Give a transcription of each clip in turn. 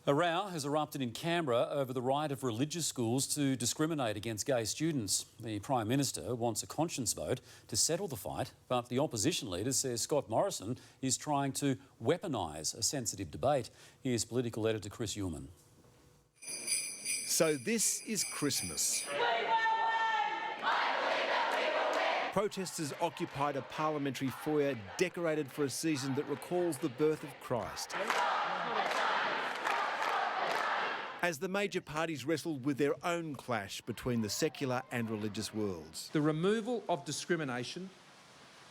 A row has erupted in Canberra over the right of religious schools to discriminate against gay students. The Prime Minister wants a conscience vote to settle the fight, but the opposition leader says Scott Morrison is trying to weaponise a sensitive debate. Here's political editor Chris Uhlmann. So this is Christmas. Protesters occupied a parliamentary foyer decorated for a season that recalls the birth of Christ, as the major parties wrestled with their own clash between the secular and religious worlds. The removal of discrimination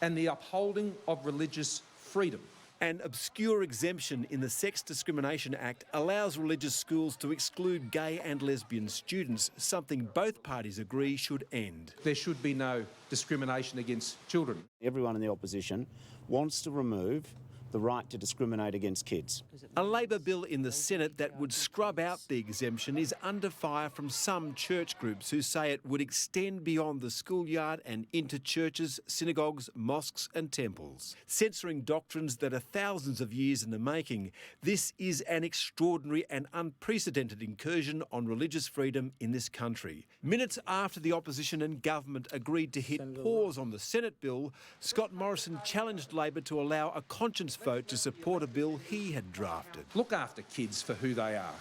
and the upholding of religious freedom. An obscure exemption in the Sex Discrimination Act allows religious schools to exclude gay and lesbian students, something both parties agree should end. There should be no discrimination against children. Everyone in the opposition wants to remove the right to discriminate against kids. A Labor bill in the Senate that would scrub out the exemption is under fire from some church groups who say it would extend beyond the schoolyard and into churches, synagogues, mosques and temples. Censoring doctrines that are thousands of years in the making, this is an extraordinary and unprecedented incursion on religious freedom in this country. Minutes after the opposition and government agreed to hit pause on the Senate bill, Scott Morrison challenged Labor to allow a conscience vote to support a bill he had drafted. Look after kids for who they are,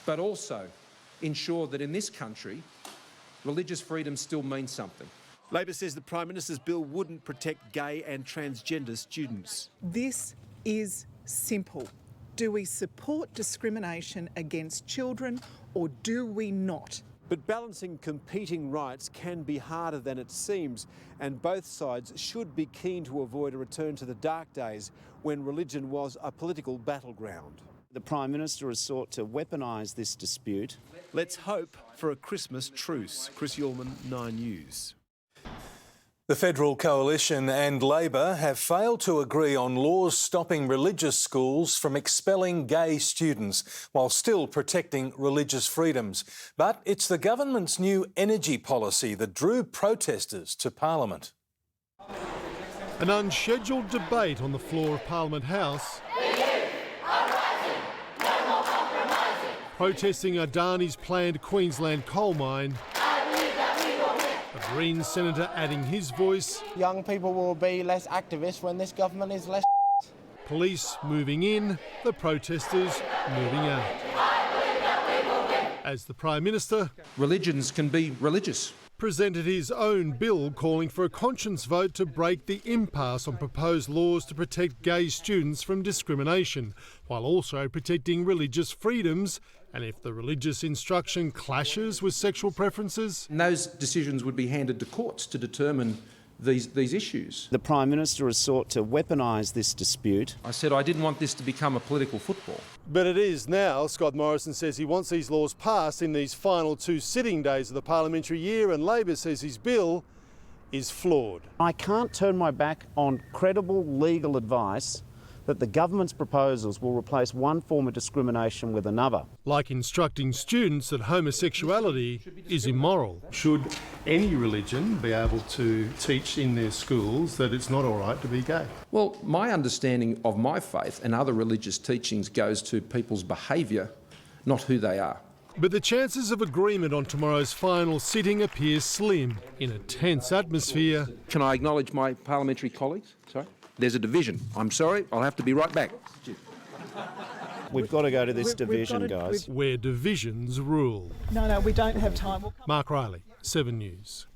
but also ensure that in this country, religious freedom still means something. Labor says the Prime Minister's bill wouldn't protect gay and transgender students. This is simple. Do we support discrimination against children or do we not? But balancing competing rights can be harder than it seems, and both sides should be keen to avoid a return to the dark days when religion was a political battleground. The Prime Minister has sought to weaponise this dispute. Let's hope for a Christmas truce. Chris Uhlmann, 9 News. The Federal Coalition and Labor have failed to agree on laws stopping religious schools from expelling gay students while still protecting religious freedoms. But it's the government's new energy policy that drew protesters to Parliament. An unscheduled debate on the floor of Parliament House, protesting Adani's planned Queensland coal mine. A Green senator adding his voice. Young people will be less activist when this government is less. Police moving in, the protesters moving out. As the Prime Minister, Religions can be religious. presented his own bill calling for a conscience vote to break the impasse on proposed laws to protect gay students from discrimination, while also protecting religious freedoms. And if the religious instruction clashes with sexual preferences, And those decisions would be handed to courts to determine these issues. The Prime Minister has sought to weaponise this dispute. I said I didn't want this to become a political football. but it is now. Scott Morrison says he wants these laws passed in these final 2 sitting days of the parliamentary year, and Labor says his bill is flawed. I can't turn my back on credible legal advice that the government's proposals will replace one form of discrimination with another. Like instructing students that homosexuality is immoral. Should any religion be able to teach in their schools that it's not all right to be gay? Well, my understanding of my faith and other religious teachings goes to people's behaviour, not who they are. But the chances of agreement on tomorrow's final sitting appear slim in a tense atmosphere. Can I acknowledge my parliamentary colleagues? Sorry? There's a division. I'm sorry, I'll have to be right back. We've got to go to this division, guys. Where divisions rule. No, we don't have time. Mark Riley, 7 News.